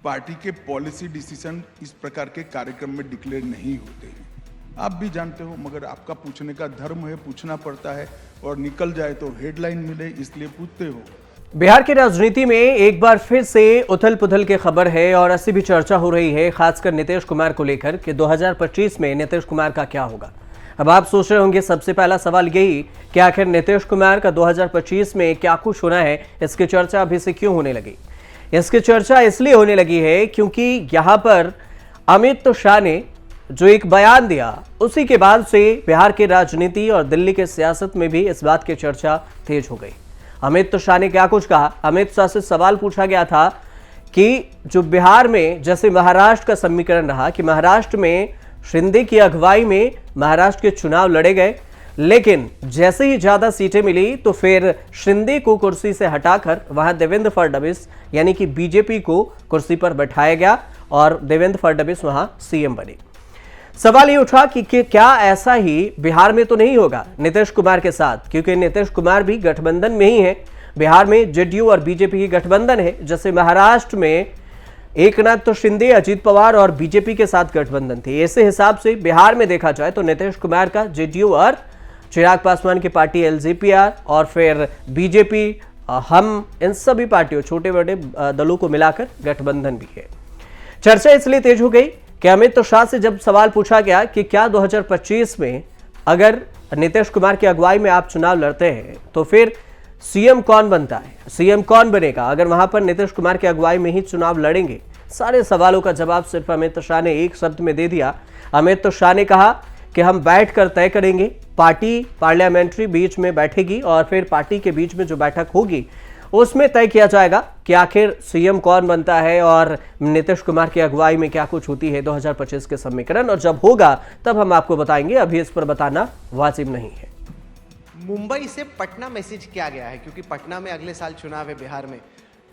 Party के policy decision इस प्रकार के कार्यक्रम में डिक्लेयर नहीं होते हैं। आप भी जानते हो, मगर आपका पूछने का धर्म है, पूछना पड़ता है और निकल जाए तो हेडलाइन मिले, इसलिए पूछते हो। बिहार की राजनीति में एक बार फिर से उथल पुथल की खबर है और ऐसी भी चर्चा हो रही है, खासकर नीतीश कुमार को लेकर कि 2025 में नीतीश कुमार का क्या होगा। अब आप सोच रहे होंगे सबसे पहला सवाल यही कि आखिर नीतीश कुमार का 2025 में क्या कुछ होना है, इसकी चर्चा अभी से क्यों होने लगी। इसकी चर्चा इसलिए होने लगी है क्योंकि यहां पर अमित शाह ने जो एक बयान दिया, उसी के बाद से बिहार की राजनीति और दिल्ली के सियासत में भी इस बात की चर्चा तेज हो गई। अमित शाह ने क्या कुछ कहा। अमित शाह से सवाल पूछा गया था कि जो बिहार में जैसे महाराष्ट्र का समीकरण रहा कि महाराष्ट्र में शिंदे की अगुवाई में महाराष्ट्र के चुनाव लड़े गए, लेकिन जैसे ही ज्यादा सीटें मिली तो फिर शिंदे को कुर्सी से हटाकर वहां देवेंद्र फडणवीस यानी कि बीजेपी को कुर्सी पर बैठाया गया और देवेंद्र फडणवीस वहां सीएम बने। सवाल ये उठा कि क्या ऐसा ही बिहार में तो नहीं होगा नीतीश कुमार के साथ, क्योंकि नीतीश कुमार भी गठबंधन में ही है। बिहार में जेडीयू और बीजेपी की गठबंधन है, जैसे महाराष्ट्र में एकनाथ शिंदे, अजीत पवार और बीजेपी के साथ गठबंधन थी। ऐसे हिसाब से बिहार में देखा जाए तो नीतीश कुमार का जेडीयू और चिराग पासवान की पार्टी एलजेपीआर और फिर बीजेपी, हम, इन सभी पार्टियों, छोटे बड़े दलों को मिलाकर गठबंधन भी है। चर्चा इसलिए तेज हो गई कि अमित शाह से जब सवाल पूछा गया कि क्या 2025 में अगर नीतीश कुमार की अगुवाई में आप चुनाव लड़ते हैं तो फिर सीएम कौन बनता है, सीएम कौन बनेगा अगर वहां पर नीतीश कुमार की अगुवाई में ही चुनाव लड़ेंगे। सारे सवालों का जवाब सिर्फ अमित शाह ने एक शब्द में दे दिया। अमित शाह ने कहा कि हम बैठकर तय करेंगे, पार्टी पार्लियामेंट्री बीच में बैठेगी और फिर पार्टी के बीच में जो बैठक होगी उसमें तय किया जाएगा कि आखिर सीएम कौन बनता है और नीतीश कुमार की अगुवाई में क्या कुछ होती है 2025 के समीकरण, और जब होगा तब हम आपको बताएंगे। अभी इस पर बताना वाजिब नहीं है। मुंबई से पटना मैसेज किया गया है क्योंकि पटना में अगले साल चुनाव है बिहार में,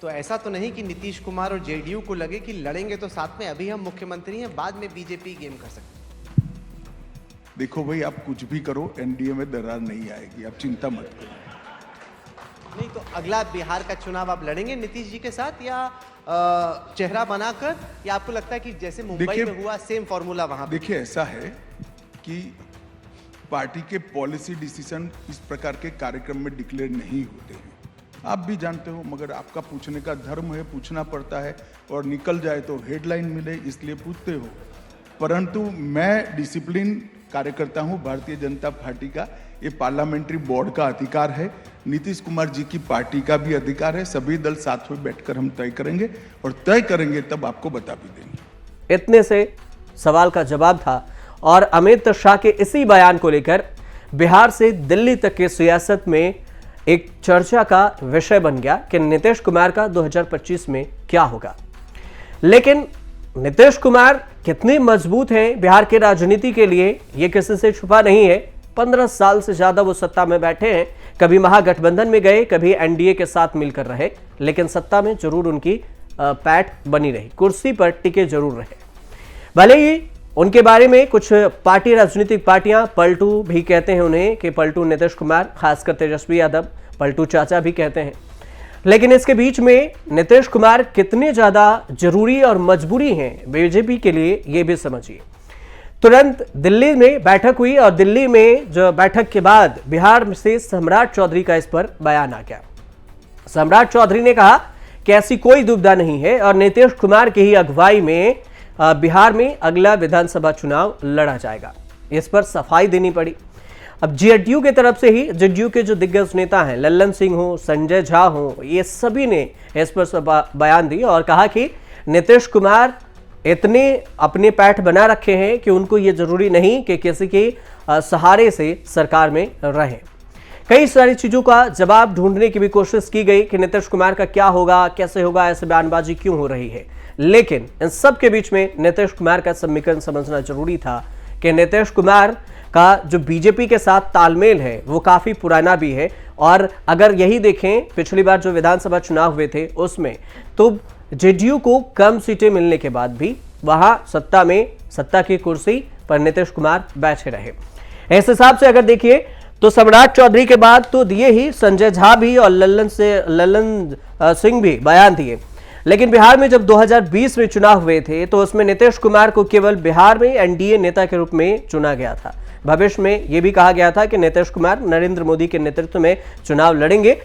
तो ऐसा तो नहीं कि नीतीश कुमार और जेडीयू को लगे कि लड़ेंगे तो साथ में, अभी हम मुख्यमंत्री हैं, बाद में बीजेपी गेम कर सकते। देखो भाई, आप कुछ भी करो, एनडीए में दरार नहीं आएगी, आप चिंता मत करो। नहीं तो अगला बिहार का चुनाव आप लड़ेंगे नीतीश जी के साथ या चेहरा बनाकर, या आपको लगता है कि जैसे मुंबई में हुआ सेम फॉर्मूला वहां? देखिए, ऐसा है कि पार्टी के पॉलिसी डिसीजन इस प्रकार के कार्यक्रम में डिक्लेयर नहीं होते हैं। आप भी जानते हो, मगर आपका पूछने का धर्म है, पूछना पड़ता है और निकल जाए तो हेडलाइन मिले, इसलिए पूछते हो। परंतु मैं डिसिप्लिन कार्यकर्ता हूं भारतीय जनता पार्टी का, ये पार्लियामेंट्री बोर्ड का अधिकार है, नीतीश कुमार जी की पार्टी का भी अधिकार है। सभी दल साथ में बैठकर हम तय करेंगे और तय करेंगे तब आपको बता भी देंगे। इतने से सवाल का जवाब था और अमित शाह के इसी बयान को लेकर बिहार से दिल्ली तक की सियासत में एक चर्चा का विषय बन गया कि नीतीश कुमार का 2025 में क्या होगा। लेकिन नीतीश कुमार कितने मजबूत हैं बिहार की राजनीति के लिए, यह किसी से छुपा नहीं है। 15 साल से ज्यादा वो सत्ता में बैठे हैं, कभी महागठबंधन में गए, कभी एनडीए के साथ मिलकर रहे, लेकिन सत्ता में जरूर उनकी पैठ बनी रही, कुर्सी पर टिके जरूर रहे। भले ही उनके बारे में कुछ पार्टी, राजनीतिक पार्टियां पलटू भी कहते हैं उन्हें कि पलटू नीतीश कुमार, खासकर तेजस्वी यादव पलटू चाचा भी कहते हैं, लेकिन इसके बीच में नीतीश कुमार कितने ज्यादा जरूरी और मजबूरी हैं बीजेपी के लिए, यह भी समझिए। तुरंत दिल्ली में बैठक हुई और दिल्ली में जो बैठक के बाद बिहार से सम्राट चौधरी का इस पर बयान आ गया। सम्राट चौधरी ने कहा कि ऐसी कोई दुविधा नहीं है और नीतीश कुमार की ही अगुवाई में बिहार में अगला विधानसभा चुनाव लड़ा जाएगा। इस पर सफाई देनी पड़ी। अब जेडीयू की तरफ से ही, जेडीयू के जो दिग्गज नेता हैं, लल्लन सिंह हो, संजय झा हो, ये सभी ने इस पर बयान दी और कहा कि नीतीश कुमार इतने अपने पैठ बना रखे हैं कि उनको ये जरूरी नहीं कि किसी के सहारे से सरकार में रहें। कई सारी चीजों का जवाब ढूंढने की भी कोशिश की गई कि नीतीश कुमार का क्या होगा, कैसे होगा, ऐसे बयानबाजी क्यों हो रही है। लेकिन इन सब के बीच में नीतीश कुमार का समीकरण समझना जरूरी था कि नीतीश कुमार का जो बीजेपी के साथ तालमेल है वो काफी पुराना भी है। और अगर यही देखें, पिछली बार जो विधानसभा चुनाव हुए थे उसमें तो जेडीयू को कम सीटें मिलने के बाद भी वहां सत्ता की कुर्सी पर नीतीश कुमार बैठे रहे। इस हिसाब से अगर देखिए तो सम्राट चौधरी के बाद तो दिए ही संजय झा भी और लल्लन सिंह भी बयान दिए। लेकिन बिहार में जब 2020 में चुनाव हुए थे तो उसमें नीतीश कुमार को केवल बिहार में एनडीए नेता के रूप में चुना गया था। भविष्य में यह भी कहा गया था कि नीतीश कुमार नरेंद्र मोदी के नेतृत्व में चुनाव लड़ेंगे,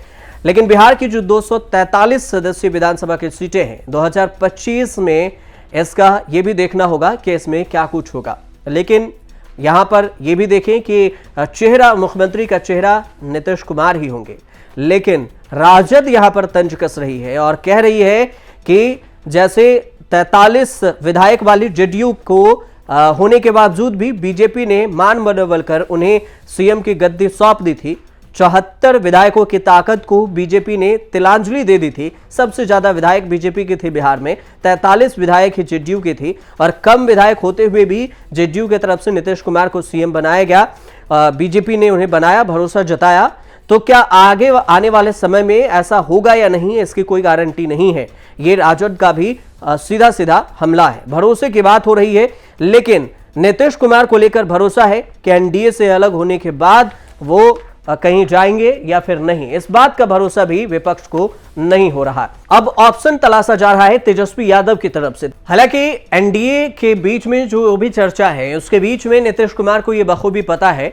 लेकिन बिहार की जो 243 सदस्यीय विधानसभा की सीटें हैं 2025 में इसका यह भी देखना होगा कि इसमें क्या कुछ होगा। लेकिन यहां पर यह भी देखें कि चेहरा, मुख्यमंत्री का चेहरा नीतीश कुमार ही होंगे, लेकिन राजद यहां पर तंज कस रही है और कह रही है कि जैसे 43 विधायक वाली जेडीयू को होने के बावजूद भी बीजेपी ने मान मनोबल कर उन्हें सीएम की गद्दी सौंप दी थी। 74 विधायकों की ताकत को बीजेपी ने तिलांजलि दे दी थी। सबसे ज्यादा विधायक बीजेपी के थे बिहार में, 43 विधायक ही जेडीयू के थी और कम विधायक होते हुए भी जेडीयू की तरफ से नीतीश कुमार को सीएम बनाया गया। बीजेपी ने उन्हें बनाया, भरोसा जताया। तो क्या आगे आने वाले समय में ऐसा होगा या नहीं, इसकी कोई गारंटी नहीं है। ये राजद का भी सीधा सीधा हमला है। भरोसे की बात हो रही है, लेकिन नीतीश कुमार को लेकर भरोसा है कि एनडीए से अलग होने के बाद वो कहीं जाएंगे या फिर नहीं, इस बात का भरोसा भी विपक्ष को नहीं हो रहा। अब ऑप्शन तलाशा जा रहा है तेजस्वी यादव की तरफ से। हालांकि एनडीए के बीच में जो भी चर्चा है उसके बीच में नीतीश कुमार को यह बखूबी पता है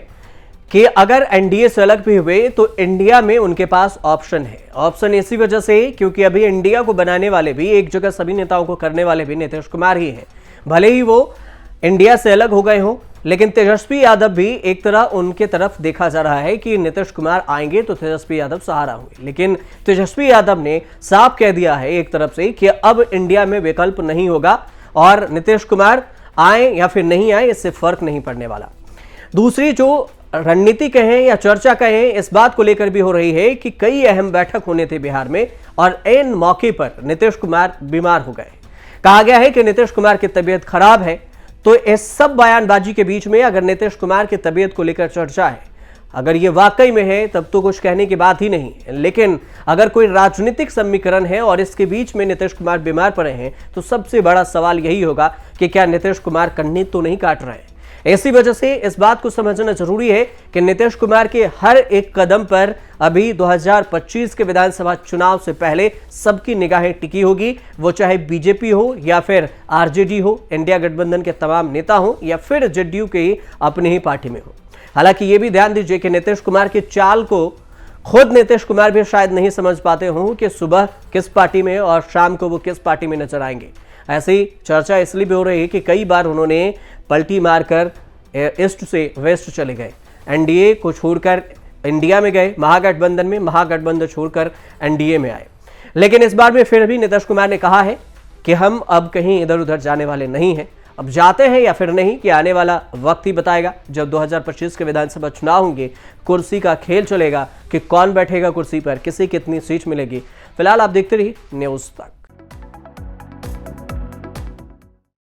कि अगर एनडीए से अलग भी हुए तो इंडिया में उनके पास ऑप्शन है। ऑप्शन इसी वजह से क्योंकि अभी इंडिया को बनाने वाले भी, एक जगह सभी नेताओं को करने वाले भी नीतीश कुमार ही हैं। भले ही वो इंडिया से अलग हो गए हों, लेकिन तेजस्वी यादव भी एक तरह उनके तरफ देखा जा रहा है कि नीतीश कुमार आएंगे तो तेजस्वी यादव सहारा होंगे। लेकिन तेजस्वी यादव ने साफ कह दिया है एक तरफ से कि अब इंडिया में विकल्प नहीं होगा और नीतीश कुमार आए या फिर नहीं आए इससे फर्क नहीं पड़ने वाला। दूसरी जो रणनीति कहें या चर्चा कहें, इस बात को लेकर भी हो रही है कि कई अहम बैठक होने थे बिहार में और इन मौके पर नीतीश कुमार बीमार हो गए। कहा गया है कि नीतीश कुमार की तबीयत खराब है। तो इस सब बयानबाजी के बीच में अगर नीतीश कुमार की तबीयत को लेकर चर्चा है, अगर ये वाकई में है तब तो कुछ कहने की बात ही नहीं। लेकिन अगर कोई राजनीतिक समीकरण है और इसके बीच में नीतीश कुमार बीमार पड़े हैं तो सबसे बड़ा सवाल यही होगा कि क्या नीतीश कुमार कन्नी तो नहीं काट रहे हैं। इसी वजह से इस बात को समझना जरूरी है कि नीतीश कुमार के हर एक कदम पर अभी 2025 के विधानसभा चुनाव से पहले सबकी निगाहें टिकी होगी, वो चाहे बीजेपी हो या फिर आरजेडी हो, इंडिया गठबंधन के तमाम नेता हो या फिर जेडीयू के ही अपनी ही पार्टी में हो। हालांकि ये भी ध्यान दीजिए कि नीतीश कुमार की चाल को खुद नीतीश कुमार भी शायद नहीं समझ पाते हों कि सुबह किस पार्टी में और शाम को वो किस पार्टी में नजर आएंगे। ऐसी चर्चा इसलिए भी हो रही है कि कई बार उन्होंने पलटी मारकर ईस्ट से वेस्ट चले गए, एनडीए को छोड़कर इंडिया में गए, महागठबंधन में, महागठबंधन छोड़कर एनडीए में आए। लेकिन इस बार में फिर भी नीतीश कुमार ने कहा है कि हम अब कहीं इधर उधर जाने वाले नहीं हैं। अब जाते हैं या फिर नहीं कि आने वाला वक्त ही बताएगा। जब 2025 के विधानसभा चुनाव होंगे, कुर्सी का खेल चलेगा कि कौन बैठेगा कुर्सी पर, किसे कितनी सीट मिलेगी। फिलहाल आप देखते रहिए न्यूज़ तक।